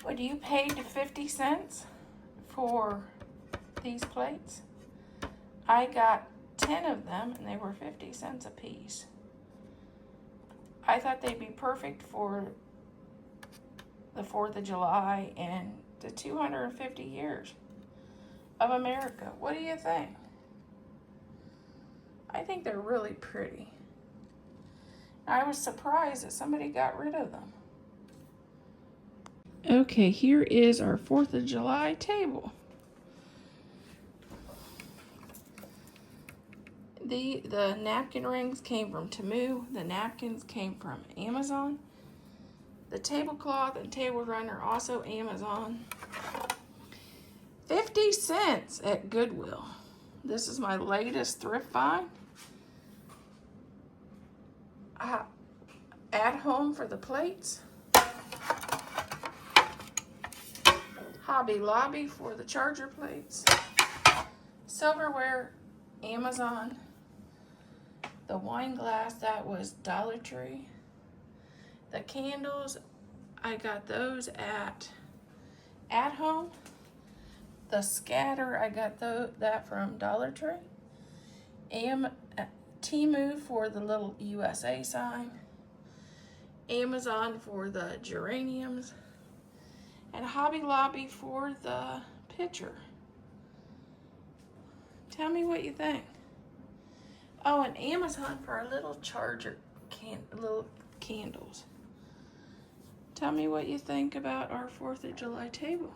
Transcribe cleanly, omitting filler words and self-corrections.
Would you pay 50 cents for these plates? I got 10 of them and they were 50 cents a piece. I thought they'd be perfect for the 4th of July and the 250 years of America. What do you think? I think they're really pretty. I was surprised that somebody got rid of them. Okay, here is our 4th of July table. The napkin rings came from Temu. The napkins came from Amazon. The tablecloth and table runner also Amazon. 50 cents at Goodwill. This is my latest thrift find. At Home for the plates. Hobby Lobby for the charger plates. Silverware, Amazon. The wine glass, that was Dollar Tree. The candles, I got those at Home. The scatter, I got that from Dollar Tree. Temu for the little USA sign. Amazon for the geraniums. And Hobby Lobby for the pitcher. Tell me what you think. Oh, and Amazon for our little charger little candles. Tell me what you think about our 4th of July table.